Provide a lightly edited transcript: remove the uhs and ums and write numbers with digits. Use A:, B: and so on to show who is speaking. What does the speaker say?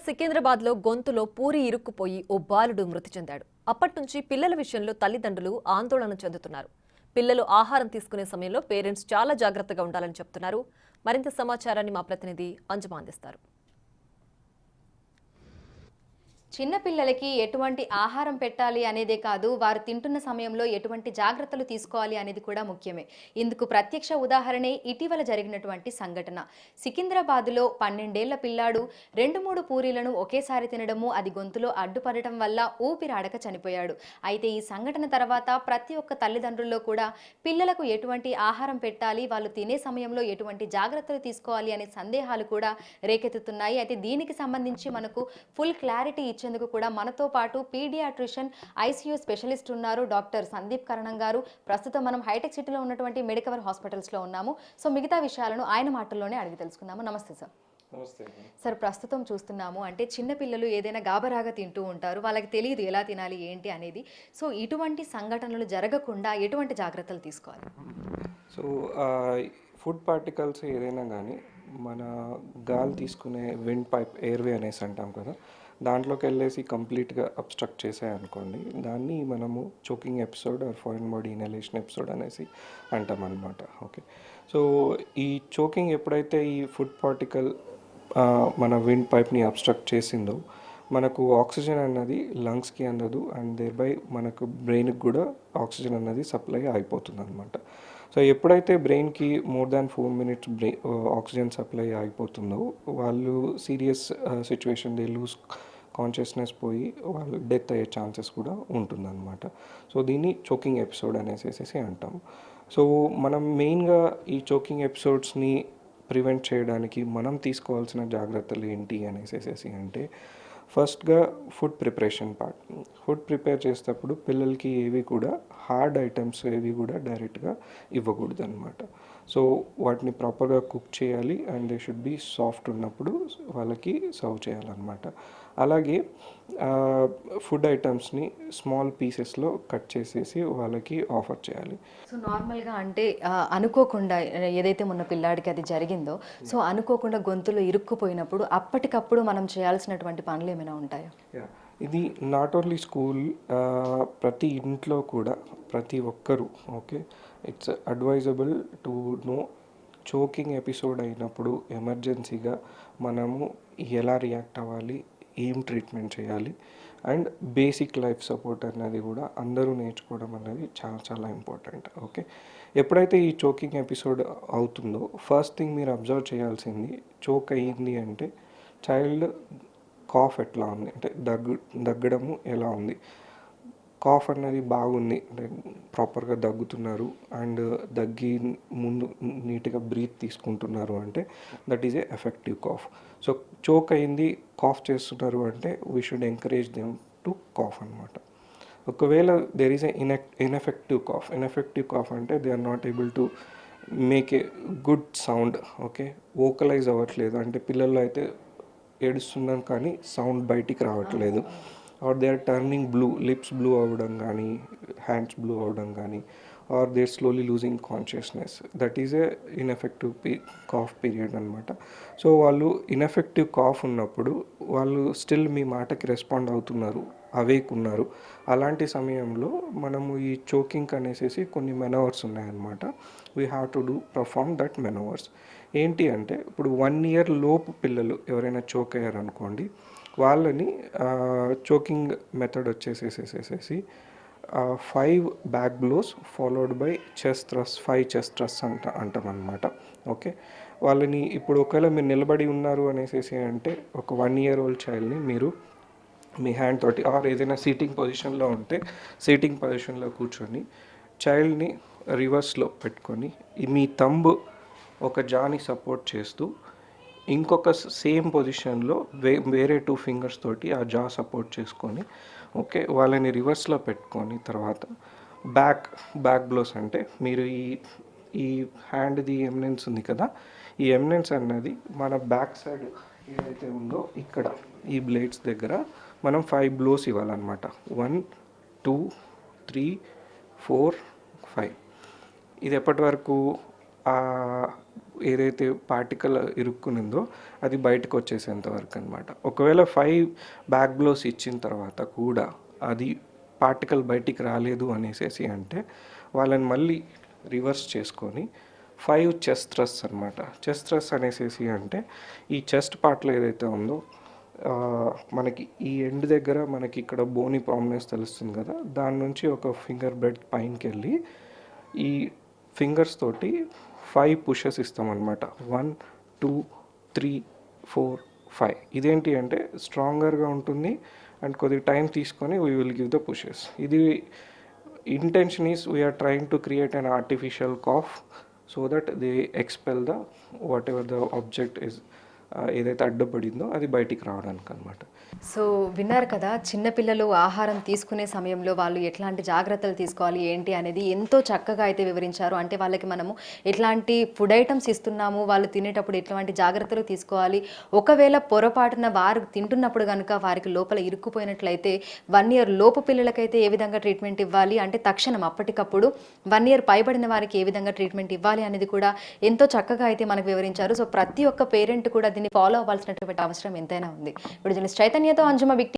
A: సికింద్రాబాద్లో గొంతులో పూరి ఇరుక్కుపోయి ఓ బాలుడు మృతి చెందాడు. అప్పట్నుంచి పిల్లల విషయంలో తల్లిదండ్రులు ఆందోళన చెందుతున్నారు. పిల్లలు ఆహారం తీసుకునే సమయంలో పేరెంట్స్ చాలా జాగ్రత్తగా ఉండాలని చెప్తున్నారు. మరింత సమాచారాన్ని మా ప్రతినిధి అంజుమా అందిస్తారు.
B: చిన్నపిల్లలకి ఎటువంటి ఆహారం పెట్టాలి అనేదే కాదు, వారు తింటున్న సమయంలో ఎటువంటి జాగ్రత్తలు తీసుకోవాలి అనేది కూడా ముఖ్యమే. ఇందుకు ప్రత్యక్ష ఉదాహరణే ఇటీవల జరిగినటువంటి సంఘటన. సికింద్రాబాద్లో 12 ఏళ్ల పిల్లాడు 2-3 పూరీలను ఒకేసారి తినడము, అది గొంతులో అడ్డుపడటం వల్ల ఊపిరాడక చనిపోయాడు. అయితే ఈ సంఘటన తర్వాత ప్రతి ఒక్క తల్లిదండ్రుల్లో కూడా పిల్లలకు ఎటువంటి ఆహారం పెట్టాలి, వాళ్ళు తినే సమయంలో ఎటువంటి జాగ్రత్తలు తీసుకోవాలి అనే సందేహాలు కూడా రేకెత్తుతున్నాయి. అయితే దీనికి సంబంధించి మనకు ఫుల్ క్లారిటీ ఇచ్చేందుకు కూడా మనతో పాటు పీడియాట్రిషియన్ ఐసీయూ స్పెషలిస్ట్ ఉన్నారు డాక్టర్ సందీప్ కరణం గారు. ప్రస్తుతం మనం హైటెక్ సిటీలో ఉన్నటువంటి మెడికవర్ హాస్పిటల్స్లో ఉన్నాము. సో మిగతా విషయాలను ఆయన మాటల్లోనే అడిగి తెలుసుకుందాము. నమస్తే సార్. సార్, ప్రస్తుతం చూస్తున్నాము అంటే చిన్నపిల్లలు ఏదైనా గాబరాగా తింటూ ఉంటారు, వాళ్ళకి తెలియదు ఎలా తినాలి ఏంటి అనేది. సో ఇటువంటి సంఘటనలు జరగకుండా ఎటువంటి జాగ్రత్తలు తీసుకోవాలి?
C: సో ఫుడ్ పార్టికల్స్ ఏదైనా కానీ మన గాలి తీసుకునే విండ్ పైప్, ఎయిర్వే అనేసి అంటాం కదా, దాంట్లోకి వెళ్ళేసి కంప్లీట్గా అబ్స్ట్రక్ట్ చేసాయనుకోండి, దాన్ని మనము choking episode are foreign body inhalation episode అనేసి అంటాం అన్నమాట. ఓకే, సో ఈ చోకింగ్ ఎప్పుడైతే ఈ ఫుడ్ పార్టికల్ మన విండ్ పైప్ని అబ్స్ట్రక్ట్ చేసిందో మనకు ఆక్సిజన్ అన్నది లంగ్స్కి అందదు, అండ్ దేర్బై మనకు బ్రెయిన్కి కూడా ఆక్సిజన్ అన్నది సప్లై అయిపోతుంది అనమాట. సో ఎప్పుడైతే బ్రెయిన్కి more than 4 minutes oxygen supply అయిపోతుందో వాళ్ళు serious situation, they lose consciousness పోయి వాళ్ళు డెత్ అయ్యే ఛాన్సెస్ కూడా ఉంటుందన్నమాట. సో దీన్ని చోకింగ్ ఎపిసోడ్ అనేసి అంటాం. సో మనం మెయిన్గా ఈ చోకింగ్ ఎపిసోడ్స్ని ప్రివెంట్ చేయడానికి మనం తీసుకోవాల్సిన జాగ్రత్తలు ఏంటి అనేసి అంటే, ఫస్ట్గా food preparation part. Food prepare చేసేటప్పుడు పిల్లలకి ఏవి కూడా హార్డ్ ఐటమ్స్ ఏవి కూడా డైరెక్ట్గా ఇవ్వకూడదు అనమాట. సో వాటిని ప్రాపర్గా కుక్ చేయాలి, and they should be soft ఉన్నప్పుడు వాళ్ళకి సర్వ్ చేయాలన్నమాట. అలాగే ఫుడ్ ఐటమ్స్ని స్మాల్ పీసెస్లో కట్ చేసేసి వాళ్ళకి ఆఫర్ చేయాలి.
B: సో నార్మల్గా అంటే అనుకోకుండా ఏదైతే మొన్న పిల్లాడికి అది జరిగిందో, సో అనుకోకుండా గొంతులో ఇరుక్కుపోయినప్పుడు అప్పటికప్పుడు మనం చేయాల్సినటువంటి పనులు ఏమైనా ఉంటాయా?
C: ఇది నాట్ ఓన్లీ స్కూల్, ప్రతి ఇంట్లో కూడా ప్రతి ఒక్కరూ, okay, it's advisable to know choking episode అయినప్పుడు ఎమర్జెన్సీగా మనము ఎలా రియాక్ట్ అవ్వాలి, ఏం ట్రీట్మెంట్ చేయాలి, అండ్ బేసిక్ లైఫ్ సపోర్ట్ అన్నది కూడా అందరూ నేర్చుకోవడం అనేది చాలా చాలా ఇంపార్టెంట్. ఓకే, ఎప్పుడైతే ఈ చోకింగ్ ఎపిసోడ్ అవుతుందో ఫస్ట్ థింగ్ మీరు అబ్జర్వ్ చేయాల్సింది, చోక్ అయ్యింది అంటే చైల్డ్ కాఫ్ ఎట్లా ఉంది, అంటే దగ్గడము ఎలా ఉంది. కాఫ్ అన్నది బాగుంది అంటే ప్రాపర్గా దగ్గుతున్నారు, అండ్ దగ్గి ముందు నీట్గా బ్రీత్ తీసుకుంటున్నారు అంటే that is a effective cough. So choke అయింది, కాఫ్ చేస్తున్నారు అంటే we should encourage them to cough అనమాట. ఒకవేళ there is a ineffective cough అంటే they are not able to make a good sound. Okay, vocalise అవ్వట్లేదు అంటే పిల్లల్లో అయితే ఏడుస్తున్నాం కానీ సౌండ్ బయటికి రావట్లేదు, or they are turning blue, lips blue అవ్వడం కానీ, హ్యాండ్స్ బ్లూ అవ్వడం కానీ, or they slowly losing consciousness, that is a ineffective cough period అనమాట. సో వాళ్ళు ఇన్ఎఫెక్టివ్ కాఫ్ ఉన్నప్పుడు వాళ్ళు స్టిల్ మీ మాటకి రెస్పాండ్ అవుతున్నారు, అవేక్ ఉన్నారు. అలాంటి సమయంలో మనము ఈ చోకింగ్ అనేసి కొన్ని మెనవర్స్ ఉన్నాయన్నమాట. We have to perform that manoeuvres. ఏంటి అంటే, ఇప్పుడు 1 year లోపు పిల్లలు ఎవరైనా చోక్ అయ్యారనుకోండి, వాళ్ళని చోకింగ్ మెథడ్ వచ్చేసేసేసేసి 5 back blows followed by chest thrust, 5 chest thrust అంటాం అనమాట. ఓకే, వాళ్ళని ఇప్పుడు ఒకవేళ మీరు నిలబడి ఉన్నారు అనేసి అంటే ఒక 1 year old చైల్డ్ని మీరు మీ హ్యాండ్ తోటి ఆర్ ఏదైనా సీటింగ్ పొజిషన్లో ఉంటే సీటింగ్ పొజిషన్లో కూర్చొని చైల్డ్ని రివర్స్లో పెట్టుకొని మీ థంబ్ ఒక జాని సపోర్ట్ చేస్తూ ఇంకొక సేమ్ పొజిషన్లో వేరే 2 fingers తోటి ఆ జా సపోర్ట్ చేసుకొని, ఓకే, వాళ్ళని రివర్స్లో పెట్టుకొని తర్వాత బ్యాక్ బ్లోస్ అంటే మీరు ఈ హ్యాండ్ది ఎమినెన్స్ ఉంది కదా, ఈ ఎమినెన్స్ అన్నది మన బ్యాక్ సైడ్ ఏదైతే ఉందో ఇక్కడ ఈ బ్లేడ్స్ దగ్గర మనం 5 బ్లోస్ ఇవ్వాలన్నమాట. 1 2 3 4 5. ఇది ఎప్పటి వరకు ఆ ఏదైతే పార్టికల్ ఇరుక్కునిందో అది బయటకు వచ్చేసేంత వరకు అనమాట. ఒకవేళ 5 బ్యాక్ బ్లోస్ ఇచ్చిన తర్వాత కూడా అది పార్టికల్ బయటికి రాలేదు అనేసేసి అంటే వాళ్ళని మళ్ళీ రివర్స్ చేసుకొని 5 చెస్ట్ థ్రస్ట్ అనమాట. చెస్ట్ థ్రస్ట్ అనేసేసి అంటే ఈ చెస్ట్ పార్ట్లో ఏదైతే ఉందో మనకి ఈ ఎండ్ దగ్గర మనకి ఇక్కడ బోని ప్రామినెన్స్ తెలుస్తుంది కదా, దాని నుంచి ఒక ఫింగర్ బ్రెడ్ పైనకి వెళ్ళి ఈ ఫింగర్స్ తోటి 5 పుషెస్ ఇస్తామన్నమాట. 1 2 3 4 5. ఇదేంటి అంటే స్ట్రాంగర్గా ఉంటుంది అండ్ కొద్దిగా టైం తీసుకొని we will give the pushes. ఇది intention is we are trying to create an artificial cough so that they expel the whatever the object is ఏదైతే అడ్డుపడిందో అది బయటికి రావడానికి అనమాట.
B: సో విన్నారు కదా, చిన్నపిల్లలు ఆహారం తీసుకునే సమయంలో వాళ్ళు ఎట్లాంటి జాగ్రత్తలు తీసుకోవాలి ఏంటి అనేది ఎంతో చక్కగా అయితే వివరించారు. అంటే వాళ్ళకి మనము ఎట్లాంటి ఫుడ్ ఐటమ్స్ ఇస్తున్నాము, వాళ్ళు తినేటప్పుడు ఎట్లాంటి జాగ్రత్తలు తీసుకోవాలి, ఒకవేళ పొరపాటున వారు తింటున్నప్పుడు కనుక వారికి లోపల ఇరుక్కుపోయినట్లయితే 1 year లోపు పిల్లలకైతే ఏ విధంగా ట్రీట్మెంట్ ఇవ్వాలి, అంటే తక్షణం అప్పటికప్పుడు 1 year పైబడిన వారికి ఏ విధంగా ట్రీట్మెంట్ ఇవ్వాలి అనేది కూడా ఎంతో చక్కగా అయితే మనకు వివరించారు. సో ప్రతి ఒక్క పేరెంట్ కూడా దీన్ని ఫాలో అవ్వాల్సినటువంటి అవసరం ఎంతైనా ఉంది. ఇప్పుడు జర్నలిస్ట్ చైతన్యతో అంజుమ, బిగ్